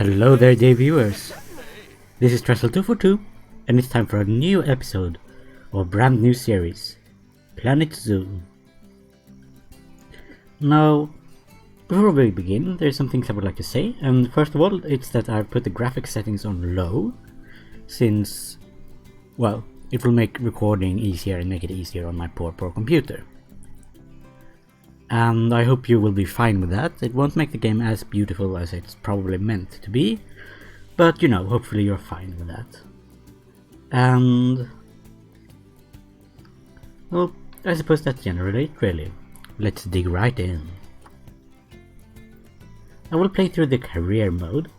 Hello there, dear viewers. This is Trestle242, and it's time for a new episode of a brand new series, Planet Zoo. Now, before we begin, there's some things I would like to say, and first of all, it's that I've put the graphics settings on low, since, well, it will make recording easier and make it easier on my poor computer. And I hope you will be fine with that. It won't make the game as beautiful as it's probably meant to be, but you know, hopefully you're fine with that. And well, I suppose that's generally it, really. Let's dig right in. I will play through the career mode,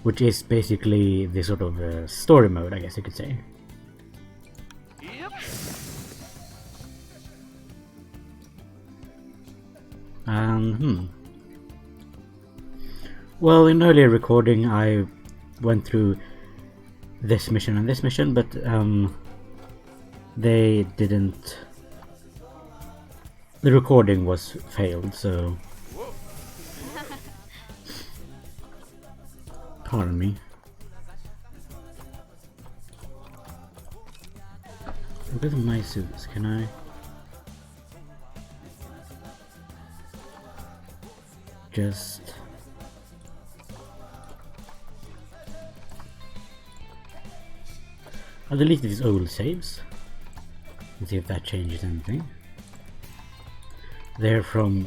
which is basically the sort of story mode, I guess you could say. And well, in earlier recording I went through this mission and this mission, but they didn't. The recording was failed, so pardon me. Look at my suits, can I? Just I'll delete these old saves and see if that changes anything. They're from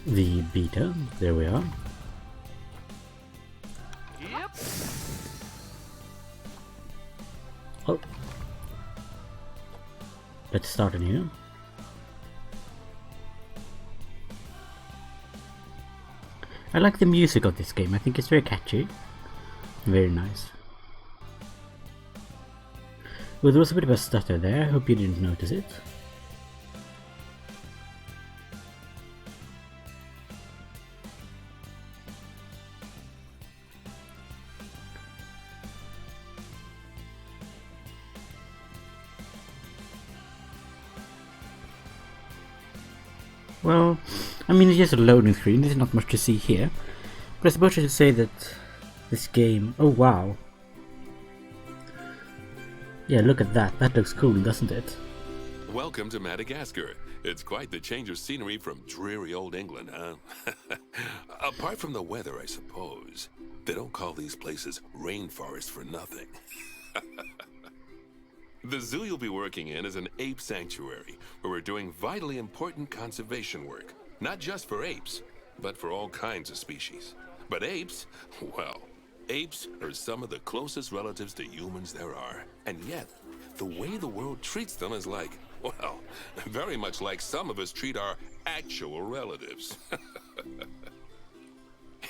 the beta. There we are. Oh, let's start anew. I like the music of this game. I think it's very catchy. Very nice. Well, there was a bit of a stutter there. I hope you didn't notice it. Well, I mean, it's just a loading screen, there's not much to see here. But I suppose I should say that this game... Oh wow. Yeah, look at that. That looks cool, doesn't it? Welcome to Madagascar. It's quite the change of scenery from dreary old England, huh? Apart from the weather, I suppose. They don't call these places rainforests for nothing. The zoo you'll be working in is an ape sanctuary, where we're doing vitally important conservation work. Not just for apes, but for all kinds of species. But apes, well, apes are some of the closest relatives to humans there are. And yet, the way the world treats them is like, well, very much like some of us treat our actual relatives.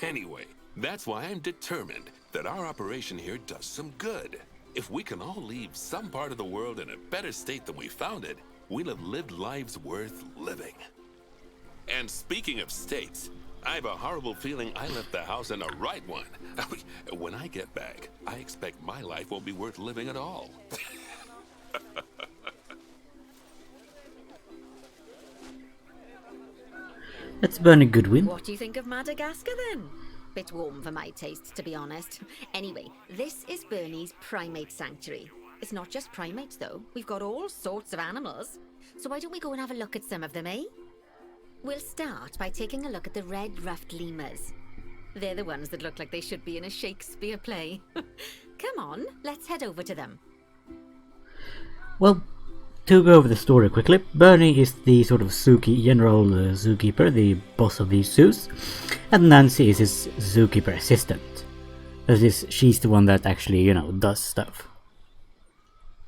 Anyway, that's why I'm determined that our operation here does some good. If we can all leave some part of the world in a better state than we found it, we'll have lived lives worth living. And speaking of states, I have a horrible feeling I left the house in the right one. When I get back, I expect my life won't be worth living at all. That's Bernie Goodwin. What do you think of Madagascar then? Bit warm for my taste, to be honest. Anyway, this is Bernie's primate sanctuary. It's not just primates though, we've got all sorts of animals. So why don't we go and have a look at some of them, eh? We'll start by taking a look at the red-ruffed lemurs. They're the ones that look like they should be in a Shakespeare play. Come on, let's head over to them. Well, to go over the story quickly, Bernie is the sort of general zookeeper, the boss of these zoos, and Nancy is his zookeeper assistant. That is, she's the one that actually, you know, does stuff.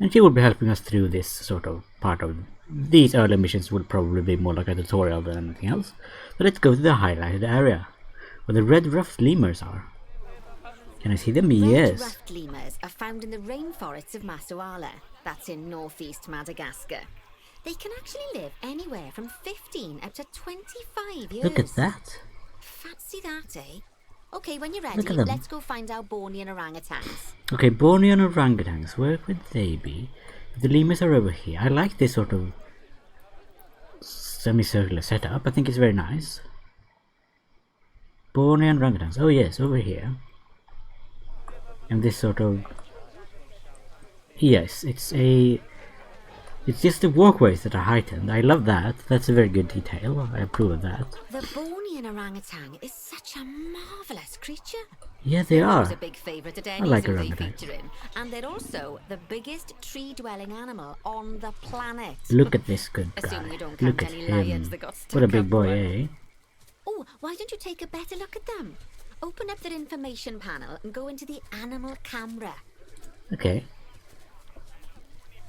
And she will be helping us through this sort of part of... These early missions will probably be more like a tutorial than anything else. So let's go to the highlighted area, where the red-ruffed lemurs are. Can I see them? Yes. Red-ruffed lemurs are found in the rainforests of Masoala. That's in northeast Madagascar. They can actually live anywhere from 15 up to 25 years. Look at that. Fancy that, eh? Okay, when you're ready, let's go find our Bornean orangutans. Okay, Bornean orangutans, where would they be? The lemurs are over here. I like this sort of semicircular setup. I think it's very nice. Bornean orangutans. Oh yes, over here. And this sort of... Yes, it's just the walkways that are heightened. I love that. That's a very good detail. I approve of that. The Bornean orangutan is such a marvellous creature. Yeah, they They're are. always a big favourite at any like zoo they orangutans. feature in. And they're also the biggest tree-dwelling animal on the planet. Look at this good guy. Assuming you don't Look count at any lions him. that got stuck What a big up boy, one. eh? Oh, why don't you take a better look at them? Open up their information panel and go into the animal camera. Okay.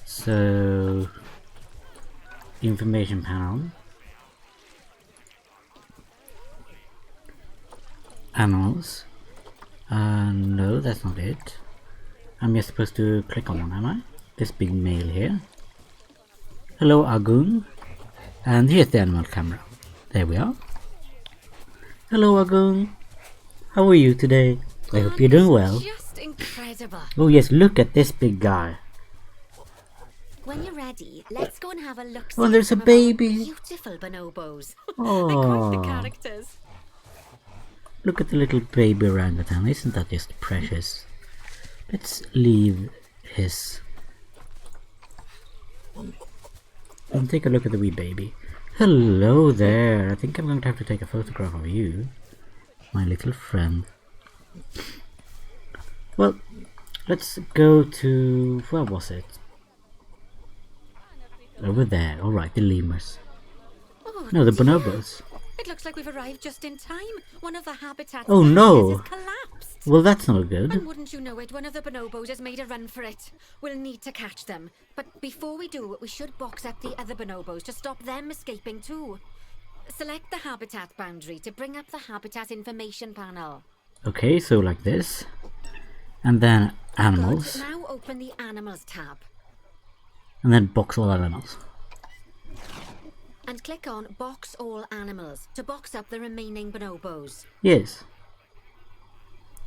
So... Information panel. Animals. No, that's not it. I'm just supposed to click on one, am I? This big male here. Hello, Agung. And here's the animal camera. There we are. Hello, Agung. How are you today? I hope you're doing well. Just incredible. Oh yes, look at this big guy. When you're ready, let's go and have a look. Oh, there's a baby. Beautiful bonobos. Oh. They're quite the characters. Look at the little baby orangutan. Isn't that just precious? Let's leave his... And take a look at the wee baby. Hello there. I think I'm going to have to take a photograph of you, my little friend. Well, let's go to... Where was it? Over there. Alright, the lemurs. Oh, No, the dear. bonobos. It looks like we've arrived just in time. One of the habitats Oh, barriers no. has collapsed. Well, that's not good. And wouldn't you know it, one of the bonobos has made a run for it. We'll need to catch them. But before we do, we should box up the other bonobos to stop them escaping too. Select the habitat boundary to bring up the habitat information panel. Okay, so like this. And then animals. Good. Now open the animals tab. And then box all animals. And click on Box All Animals to box up the remaining bonobos. Yes.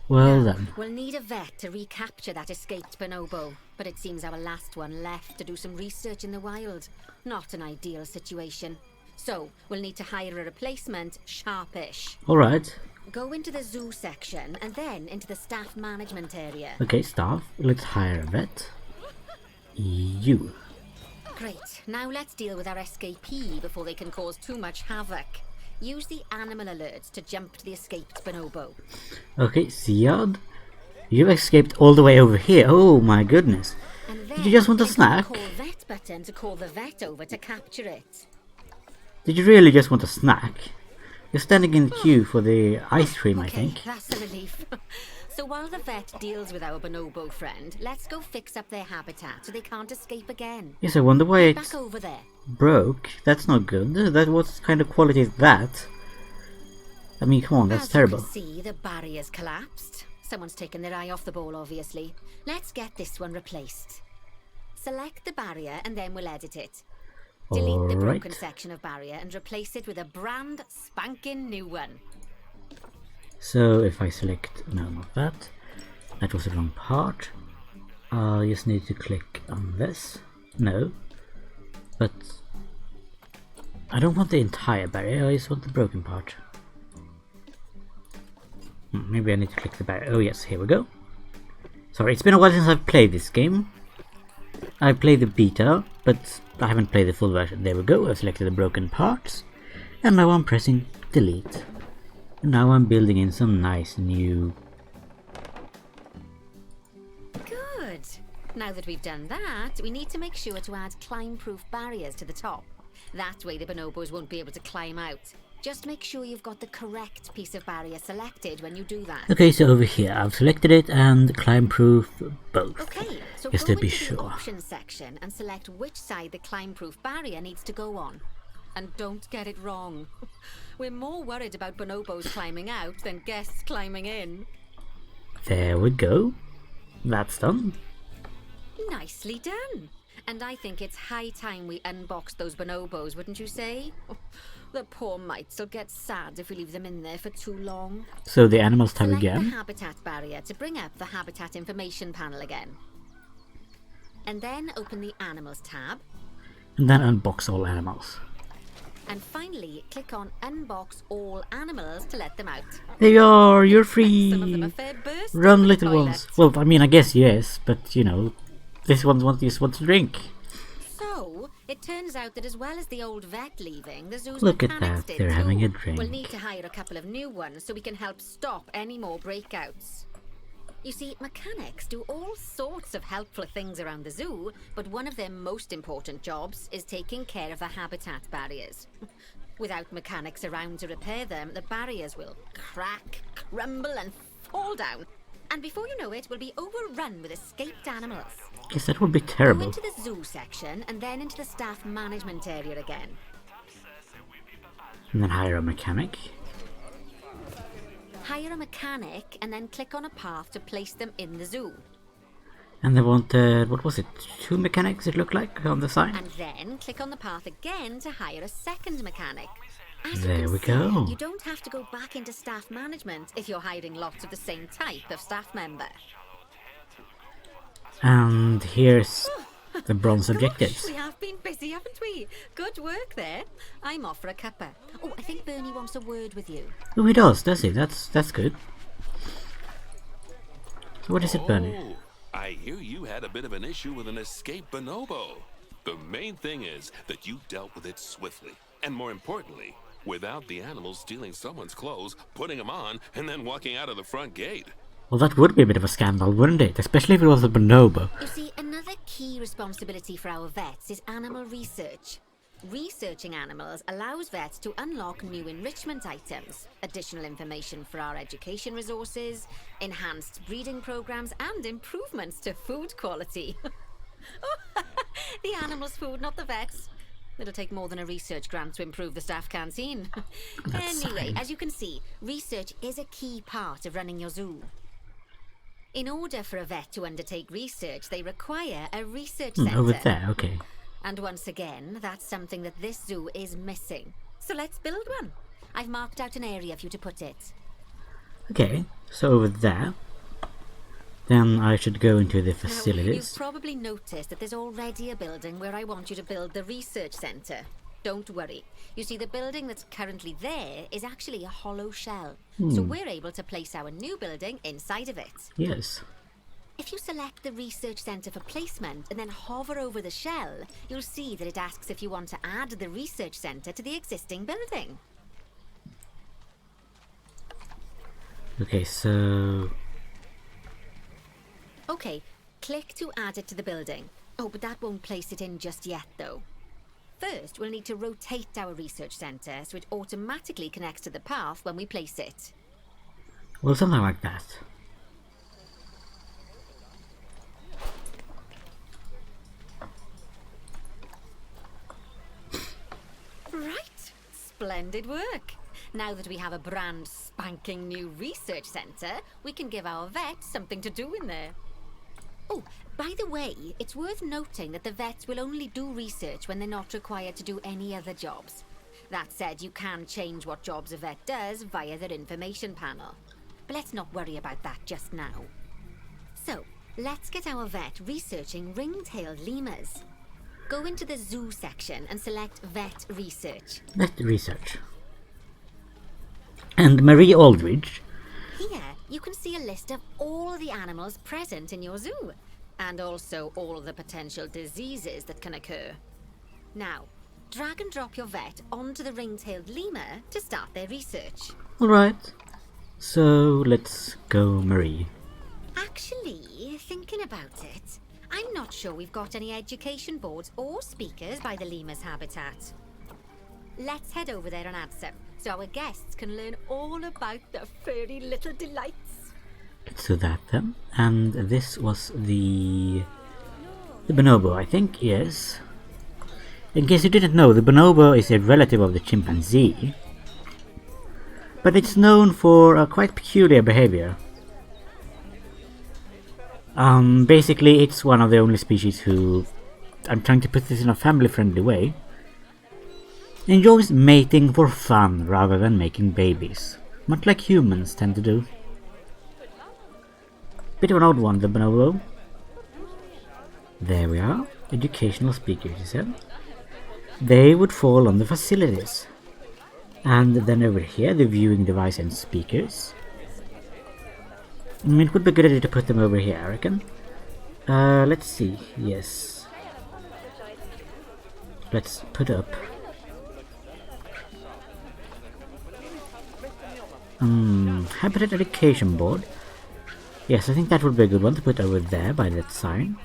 Well Now, then. we'll need a vet to recapture that escaped bonobo, but it seems our last one left to do some research in the wild. Not an ideal situation. So, we'll need to hire a replacement, sharpish. Alright. Go into the zoo section and then into the staff management area. Okay, staff. Let's hire a vet. You. Great. Now let's deal with our escapee before they can cause too much havoc. Use the animal alerts to jump to the escaped bonobo. Okay, Siad. You've escaped all the way over here. Oh my goodness. And then Did you just want a click snack? the Call Vet button to call the vet over to capture it. Did you really just want a snack? You're standing in the queue for the ice cream, I Okay, think. that's a relief. So while the vet deals with our bonobo friend, let's go fix up their habitat so they can't escape again. Yes, I wonder why Back it's over there. broke. That's not good. What kind of quality is that? I mean, come on, that's As terrible. you can see, the barrier's collapsed. Someone's taken their eye off the ball, obviously. Let's get this one replaced. Select the barrier and then we'll edit it. Delete the broken Alright. section of barrier and replace it with a brand spanking new one. So if I select, no, not that. That was the wrong part. I just need to click on this. No. But I don't want the entire barrier, I just want the broken part. Maybe I need to click the barrier. Oh yes, here we go. Sorry, it's been a while since I've played this game. I played the beta, but I haven't played the full version. There we go, I've selected the broken parts. And now I'm pressing delete. And now I'm building in some nice new... Good. Now that we've done that, we need to make sure to add climb-proof barriers to the top. That way the bonobos won't be able to climb out. Just make sure you've got the correct piece of barrier selected when you do that. Okay, so over here I've selected it and climb-proof both. Okay, so Just go to be into the sure. options section and select which side the climb-proof barrier needs to go on. And don't get it wrong. We're more worried about bonobos climbing out than guests climbing in. There we go. That's done. Nicely done. And I think it's high time we unbox those bonobos, wouldn't you say? The poor mites will get sad if we leave them in there for too long. So the animals tab Select the again. habitat barrier to bring up the habitat information panel again. And then open the animals tab. And then unbox all animals. And finally, click on Unbox All Animals to let them out. There you are, you're Some of them are free! fair bursting Run, for the little toilet. ones. Well, I mean, I guess yes, but you know, this one just wants to drink. So, it turns out that as well as the old vet leaving, the zoo's Look at mechanics that, did they're too. having a We'll drink. need to hire a couple of new ones so we can help stop any more breakouts. You see, mechanics do all sorts of helpful things around the zoo, but one of their most important jobs is taking care of the habitat barriers. Without mechanics around to repair them, the barriers will crack, crumble, and fall down. And before you know it, we'll be overrun with escaped animals. Guess that would be Go terrible. into the zoo section and then into the staff management area again. And then hire a mechanic. Hire a mechanic and then click on a path to place them in the zoo. And they wanted, what was it, 2 mechanics it looked like on the sign? And then click on the path again to hire a second mechanic. As There you can we see, go. you don't have to go back into staff management if you're hiring lots of the same type of staff member. And here's the bronze objectives. Gosh, we have been busy, haven't we? Good work there. I'm off for a cuppa. Oh, I think Bernie wants a word with you. Oh, he does he? That's good. So what is it, Bernie? Oh, I hear you had a bit of an issue with an escaped bonobo. The main thing is that you dealt with it swiftly. And more importantly, without the animal stealing someone's clothes, putting them on, and then walking out of the front gate. Well, that would be a bit of a scandal, wouldn't it? Especially if it was a bonobo. You see, another key responsibility for our vets is animal research. Researching animals allows vets to unlock new enrichment items, additional information for our education resources, enhanced breeding programs, and improvements to food quality. The animals' food, not the vets. It'll take more than a research grant to improve the staff canteen. That's Anyway, fine. as you can see, research is a key part of running your zoo. In order for a vet to undertake research, they require a research centre. Over there, okay. And once again, that's something that this zoo is missing. So let's build one. I've marked out an area for you to put it. Okay, so over there. Then I should go into the Now, you've facilities. probably noticed that there's already a building where I want you to build the research centre. Don't worry. You see, the building that's currently there is actually a hollow shell. So we're able to place our new building inside of it. Yes. If you select the research centre for placement and then hover over the shell, you'll see that it asks if you want to add the research centre to the existing building. Okay, so... Okay, click to add it to the building. Oh, but that won't place it in just yet, though. First, we'll need to rotate our research centre so it automatically connects to the path when we place it. Well, something like that. Right, splendid work. Now that we have a brand spanking new research centre, we can give our vets something to do in there. Oh, by the way, it's worth noting that the vets will only do research when they're not required to do any other jobs. That said, you can change what jobs a vet does via their information panel. But let's not worry about that just now. So, let's get our vet researching ring-tailed lemurs. Go into the zoo section and select Vet Research. Vet research. And Marie Aldridge. Here, you can see a list of all the animals present in your zoo, and also all the potential diseases that can occur. Now, drag and drop your vet onto the ring-tailed lemur to start their research. Alright. So, let's go Marie. Actually, thinking about it, I'm not sure we've got any education boards or speakers by the lemur's habitat. Let's head over there and add some, so our guests can learn all about the furry little delights. Let's do that then. And this was the bonobo, I think, yes. In case you didn't know, the bonobo is a relative of the chimpanzee. But it's known for a quite peculiar behavior. Basically, it's one of the only species who, I'm trying to put this in a family-friendly way, enjoys mating for fun rather than making babies, much like humans tend to do. Bit of an odd one, the bonobo. There we are. Educational speakers, you said. they would fall on the facilities. And then over here, the viewing device and speakers. It would be a good idea to put them over here, I reckon. Let's see. Yes. Let's put up. Habitat Education Board. Yes, I think that would be a good one to put over there by that sign.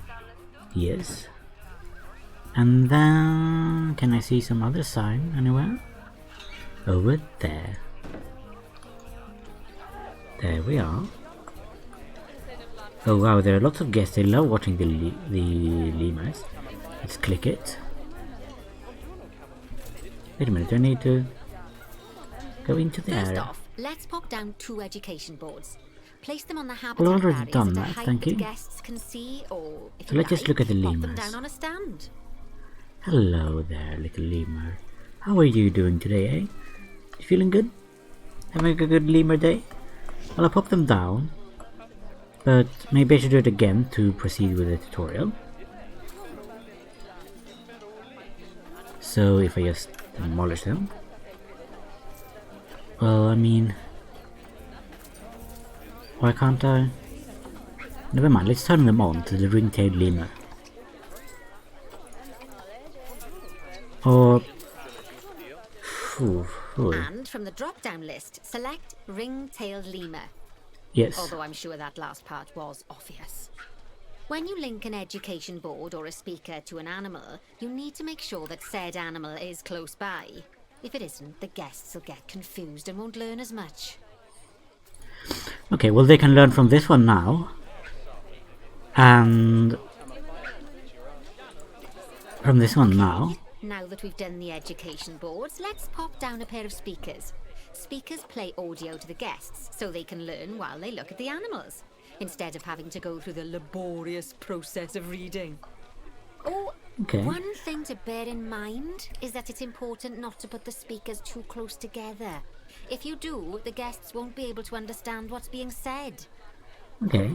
Yes. And then, can I see some other sign anywhere? Over there. There we are. Oh wow, there are lots of guests. They love watching the lemurs. Let's click it. Wait a minute, I need to go into the First area. off, let's pop down 2 education boards. Place them on the Well, habitat already barriers done at a that, height thank that you. guests can see, or if So you let's just look at the pop them lemurs. down on a stand. Hello there, little lemur. How are you doing today, eh? You feeling good? Having a good lemur day? Well, I'll pop them down. But maybe I should do it again to proceed with the tutorial. So if I just demolish them. Well, I mean, why can't I? Never mind, let's turn them on to the ring-tailed lemur. Or... And from the drop-down list, select ring-tailed lemur. Yes. Although I'm sure that last part was obvious. When you link an education board or a speaker to an animal, you need to make sure that said animal is close by. If it isn't, the guests will get confused and won't learn as much. Okay, well they can learn from this one now. And from this one now. Now that we've done the education boards, let's pop down a pair of speakers. Speakers play audio to the guests, so they can learn while they look at the animals, instead of having to go through the laborious process of reading. Oh, Okay. one thing to bear in mind is that it's important not to put the speakers too close together. If you do, the guests won't be able to understand what's being said. Okay.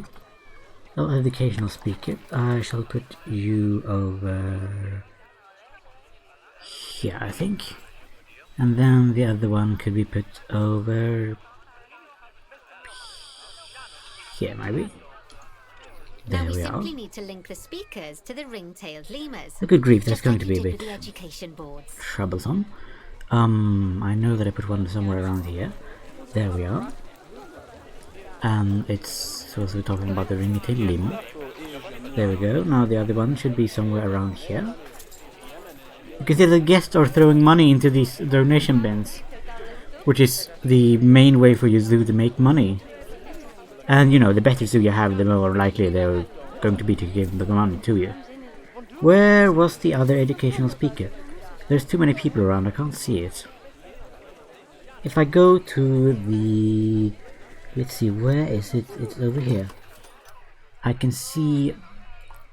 Well, educational speaker. I shall put you over here, I think. And then the other one could be put over here, maybe. Now There we we are. simply need to link the speakers to the ring-tailed lemurs. Oh, good grief, that's Just going like to we be a did with bit the education boards. troublesome. I know that I put one somewhere around here. There we are. And it's supposed to be talking about the ring-tailed lemur. There we go. Now the other one should be somewhere around here. Because the guests are throwing money into these donation bins, which is the main way for your zoo to make money. And you know, the better zoo you have, the more likely they're going to be to give the money to you. Where was the other educational speaker? There's too many people around, I can't see it. If I go to the... let's see, where is it? It's over here. I can see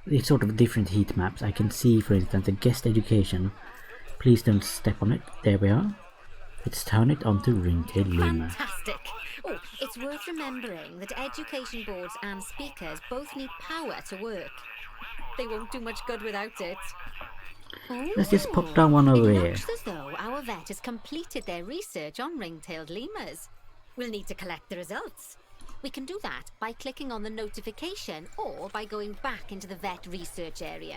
it's sort of different heat maps. I can see, for instance, the guest education. Please don't step on it. There we are. Let's turn it onto ring-tailed lemur. Fantastic! Oh, it's worth remembering that education boards and speakers both need power to work. They won't do much good without it. Let's just pop down one over It here. looks as though our vet has completed their research on ring-tailed lemurs. We'll need to collect the results. We can do that by clicking on the notification or by going back into the vet research area.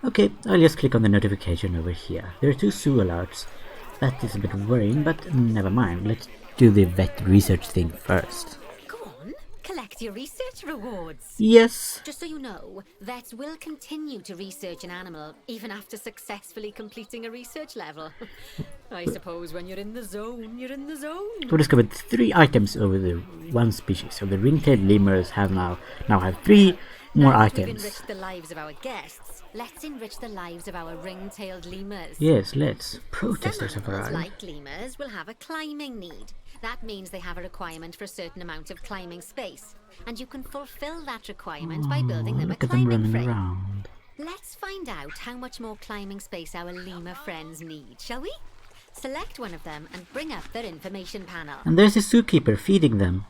Okay, I'll just click on the notification over here. There are 2 zoo alerts. That is a bit worrying, but never mind. Let's do the vet research thing first. Go on, collect your research rewards. Yes. Just so you know, vets will continue to research an animal even after successfully completing a research level. I suppose when you're in the zone, you're in the zone. We discovered 3 items over the one species. So the ring-tailed lemurs have now have 3 more Now that we've items. enriched the lives of our guests, let's enrich the lives of our ring-tailed lemurs. Yes, let's. Some Protesters have animals, arrived. like lemurs, will have a climbing need. That means they have a requirement for a certain amount of climbing space, and you can fulfill that requirement by building them a Look at them climbing running frame. around. Let's find out how much more climbing space our lemur friends need, shall we? Select one of them and bring up their information panel. And there's a zookeeper feeding them.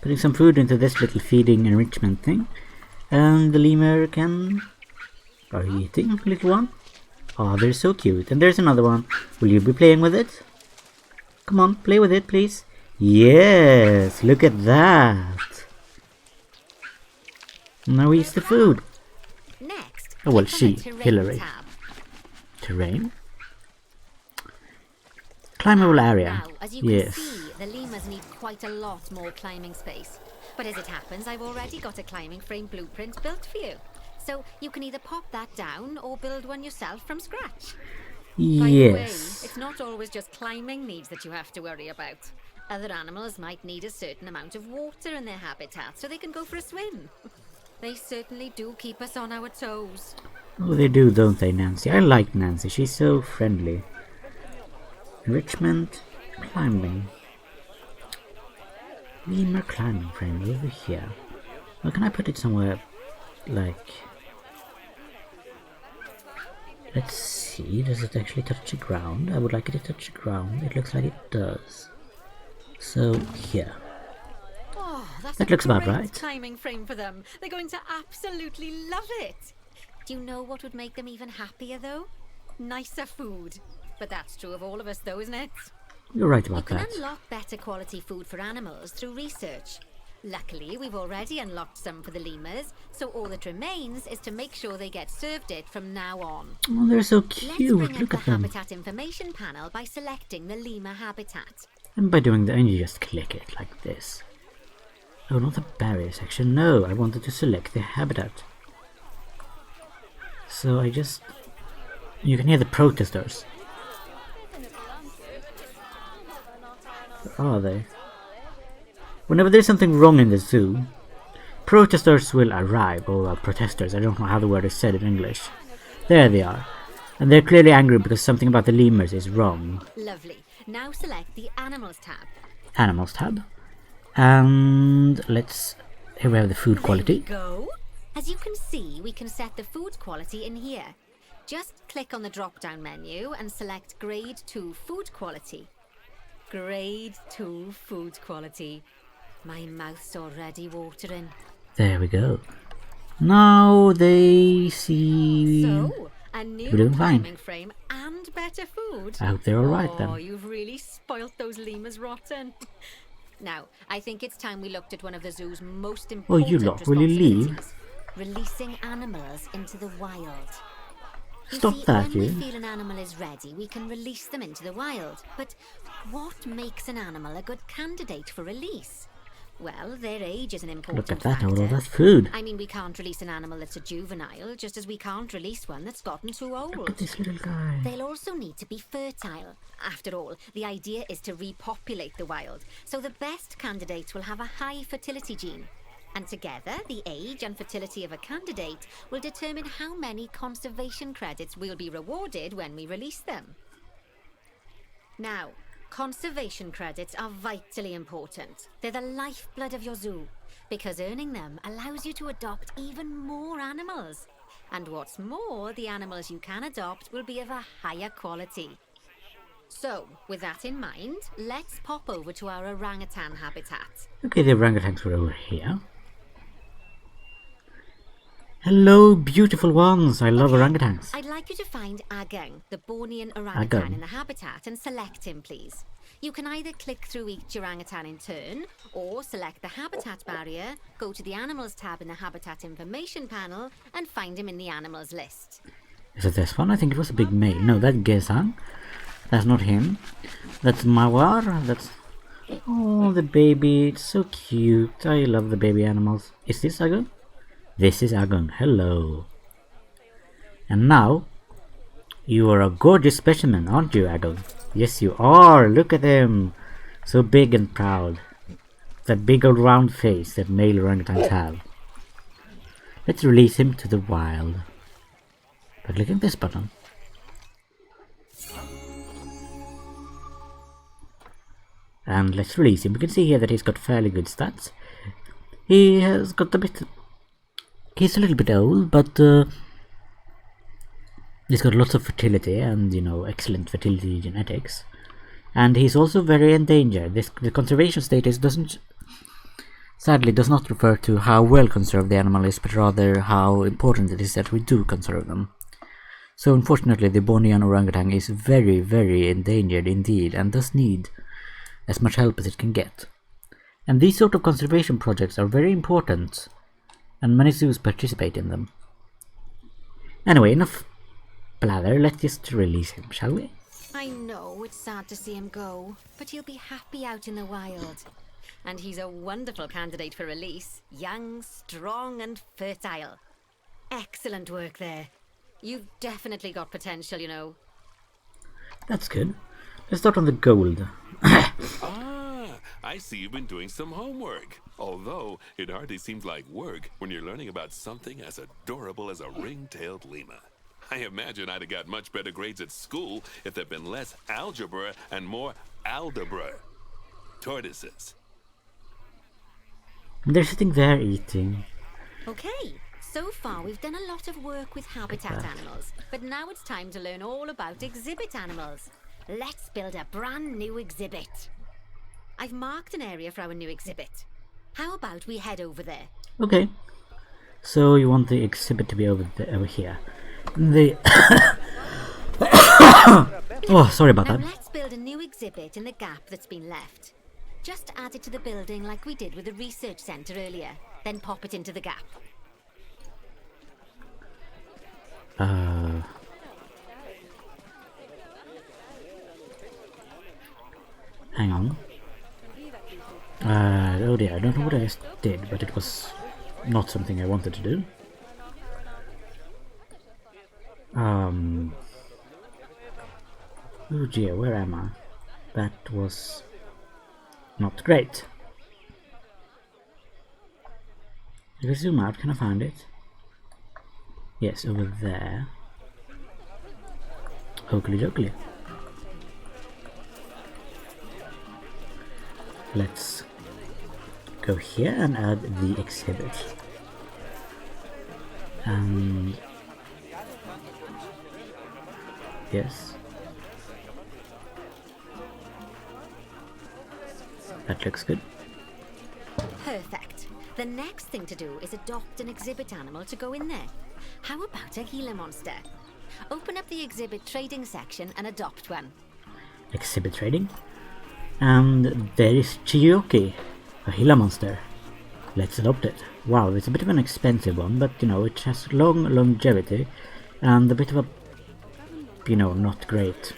Putting some food into this little feeding enrichment thing. And the lemur can... Are you eating, little one? Oh, they're so cute. And there's another one. Will you be playing with it? Come on, play with it, please. Yes, look at that. Now we eat the food. Next, Oh, well, click on she, the terrain Hillary. tab. Terrain? Climbable area. Now, as you Yes. can see, the lemurs need quite a lot more climbing space. But as it happens, I've already got a climbing frame blueprint built for you. So you can either pop that down or build one yourself from scratch. By the way, Yes. it's not always just climbing needs that you have to worry about. Other animals might need a certain amount of water in their habitat so they can go for a swim. They certainly do keep us on our toes. Oh, they do, don't they, Nancy? I like Nancy. She's so friendly. Enrichment. Climbing. Lemur climbing frame over here. Well, can I put it somewhere like... Let's see, does it actually touch the ground? I would like it to touch the ground. It looks like it does. So, here. Oh, that's That a looks about great right. climbing frame for them. They're going to absolutely love it. Do you know what would make them even happier, though? Nicer food. But that's true of all of us, though, isn't it? You're right You about can that. unlock better quality food for animals through research. Luckily, we've already unlocked some for the lemurs, so all that remains is to make sure they get served it from now on. Oh, they're so Let's cute. bring up Look the at them. habitat information panel by selecting the lemur habitat. And by doing that, you just click it like this. Oh, not the barrier section. No, I wanted to select the habitat. So I just... You can hear the protesters. Where are they? Whenever there's something wrong in the zoo, protesters will arrive, or protesters, I don't know how the word is said in English. There they are. And they're clearly angry because something about the lemurs is wrong. Lovely. Now select the Animals tab. Animals tab. And let's... Here we have the food quality. There we go. As you can see, we can set the food quality in here. Just click on the drop-down menu and select Grade 2 Food Quality. Grade 2 Food Quality. My mouth's already watering. There we go. Now they see... So, a new We're doing fine. climbing frame and better food. I hope they're alright Oh, then. you've really spoilt those lemurs rotten. Now, I think it's time we looked at one of the zoo's most important you lot, will you leave? responsibilities. Releasing animals into the wild. You Stop see, that, when we you. feel an animal is ready, we can release them into the wild. But what makes an animal a good candidate for release? Well, their age is an important Look at that, all factor. of that food. I mean, we can't release an animal that's a juvenile, just as we can't release one that's gotten too Look old. at this little guy. They'll also need to be fertile. After all, the idea is to repopulate the wild, so the best candidates will have a high fertility gene. And together, the age and fertility of a candidate will determine how many conservation credits will be rewarded when we release them. Now, conservation credits are vitally important. They're the lifeblood of your zoo, because earning them allows you to adopt even more animals. And what's more, the animals you can adopt will be of a higher quality. So, with that in mind, let's pop over to our orangutan habitat. Okay, the orangutans were over here. Hello, beautiful ones. I love orangutans. I'd like you to find Agung, the Bornean orangutan Agung. in the habitat, and select him, please. You can either click through each orangutan in turn, or select the habitat barrier, go to the Animals tab in the Habitat Information panel, and find him in the Animals list. Is it this one? I think it was a big male. No, that's Gesang. That's not him. That's Mawar. That's... Oh, the baby. It's so cute. I love the baby animals. Is this Agung? This is Agung. Hello. And now, you are a gorgeous specimen, aren't you, Agung? Yes, you are. Look at him. So big and proud. That big old round face that male orangutans have. Let's release him to the wild. By clicking this button. And let's release him. We can see here that he's got fairly good stats. He has got a bit... He's a little bit old, but he's got lots of fertility and, you know, excellent fertility genetics. And he's also very endangered. The conservation status sadly does not refer to how well conserved the animal is, but rather how important it is that we do conserve them. So unfortunately the Bornean orangutan is very, very endangered indeed and does need as much help as it can get. And these sort of conservation projects are very important, and many zoos participate in them. Anyway, enough blather, let's just release him, shall we? I know it's sad to see him go, but he'll be happy out in the wild. And he's a wonderful candidate for release. Young, strong and fertile. Excellent work there. You've definitely got potential, you know. That's good. Let's start on the gold. Ah, I see you've been doing some homework. Although, it hardly seems like work when you're learning about something as adorable as a ring-tailed lemur. I imagine I'd have got much better grades at school if there'd been less algebra and more aldebra. Tortoises. They're sitting there eating. Okay, so far we've done a lot of work with habitat animals, but now it's time to learn all about exhibit animals. Let's build a brand new exhibit. I've marked an area for our new exhibit. How about we head over there? Okay. So you want the exhibit to be over here. The oh, sorry about Now that. let's build a new exhibit in the gap that's been left. Just add it to the building like we did with the research centre earlier, then pop it into the gap. Hang on. Oh dear, I don't know what I just did, but it was not something I wanted to do. Oh dear, where am I? That was not great. If I zoom out, can I find it? Yes, over there. Oakley dokley. Let's go here and add the exhibit. And yes, that looks good. Perfect. The next thing to do is adopt an exhibit animal to go in there. How about a Gila monster? Open up the exhibit trading section and adopt one. Exhibit trading. And there is Chiyoki, a Gila monster. Let's adopt it. Wow, it's a bit of an expensive one, but you know, it has long longevity and a bit of a, you know, not great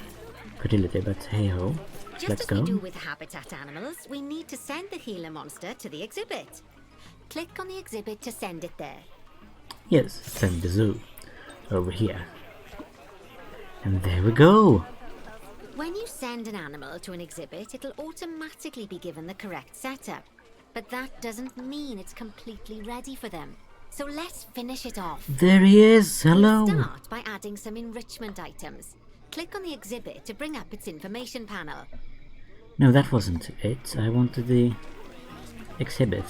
fertility, but hey ho. Just Let's as go. we do with habitat animals, we need to send the Gila monster to the exhibit. Click on the exhibit to send it there. Yes, send the zoo over here. And there we go. When you send an animal to an exhibit, it'll automatically be given the correct setup. But that doesn't mean it's completely ready for them. So let's finish it off. There he is. Hello. We'll start by adding some enrichment items. Click on the exhibit to bring up its information panel. No, that wasn't it. I wanted the exhibit.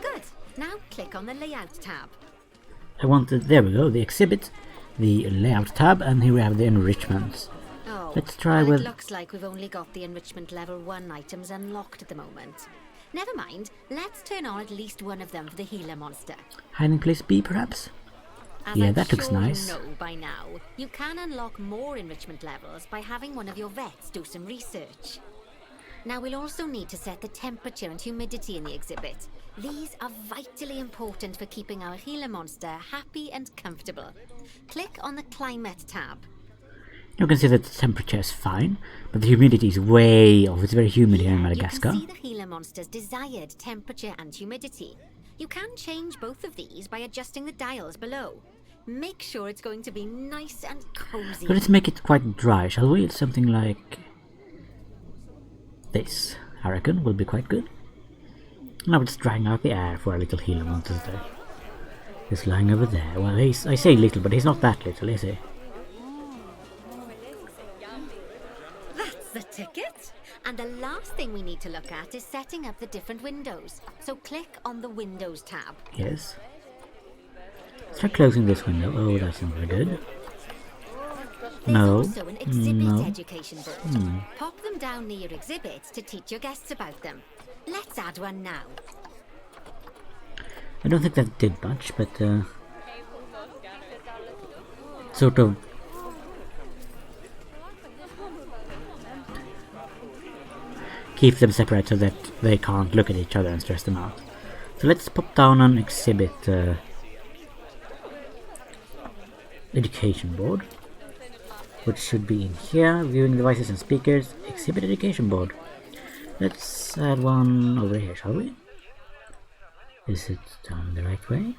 Good. Now click on the layout tab. I wanted, there we go, the exhibit, the layout tab, and here we have the enrichments. Oh, Let's try well, with... it looks like we've only got the enrichment level 1 items unlocked at the moment. Never mind, let's turn on at least one of them for the Gila monster. Hiding place B, perhaps? As Yeah, I'm that looks sure nice. You know by now, you can unlock more enrichment levels by having one of your vets do some research. Now we'll also need to set the temperature and humidity in the exhibit. These are vitally important for keeping our Gila monster happy and comfortable. Click on the Climate tab. You can see that the temperature is fine, but the humidity is way off. It's very humid here in Madagascar. You can see the Gila monster's desired temperature and humidity. You can change both of these by adjusting the dials below. Make sure it's going to be nice and cozy. So let's make it quite dry, shall we? It's something like this, I reckon, will be quite good. Now it's drying out the air for our little Gila monster there. He's lying over there. Well, I say little, but he's not that little, is he? That's the ticket. And the last thing we need to look at is setting up the different windows. So click on the Windows tab. Yes. Let's try closing this window. Oh, that's not very good. There's No. also an exhibit No. education board. Pop them down near your exhibits to teach your guests about them. Let's add one now. I don't think that did much, but sort of keep them separate so that they can't look at each other and stress them out. So let's pop down an exhibit education board, which should be in here. Viewing devices and speakers, exhibit education board. Let's add one over here, shall we? Is it turned the right way?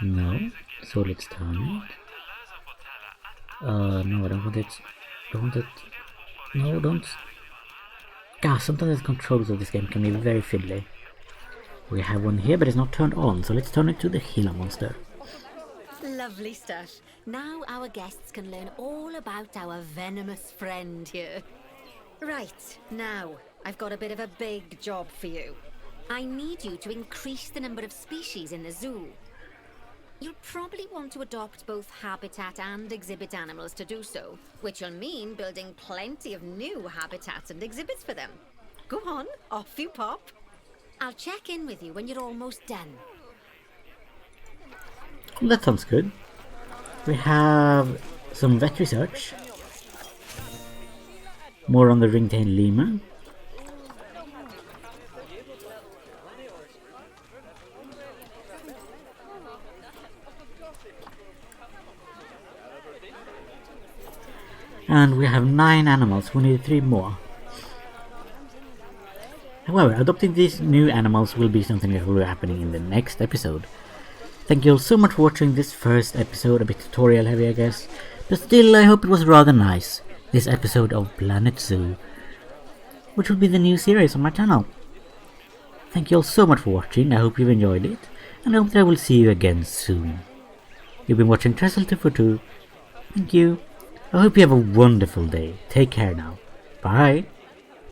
No. So let's turn it. No, I don't want it. Don't want it. No, don't. God, sometimes the controls of this game can be very fiddly. We have one here, but it's not turned on, so let's turn it to the Gila monster. Lovely stuff. Now our guests can learn all about our venomous friend here. Right, now, I've got a bit of a big job for you. I need you to increase the number of species in the zoo. You'll probably want to adopt both habitat and exhibit animals to do so, which will mean building plenty of new habitats and exhibits for them. Go on, off you pop. I'll check in with you when you're almost done. That sounds good. We have some vet research. More on the ring-tailed lemur. And we have 9 animals, we need 3 more. However, adopting these new animals will be something that will be happening in the next episode. Thank you all so much for watching this first episode, a bit tutorial heavy I guess, but still I hope it was rather nice, this episode of Planet Zoo, which will be the new series on my channel. Thank you all so much for watching, I hope you've enjoyed it, and I hope that I will see you again soon. You've been watching Trestle242, thank you, I hope you have a wonderful day, take care now, bye!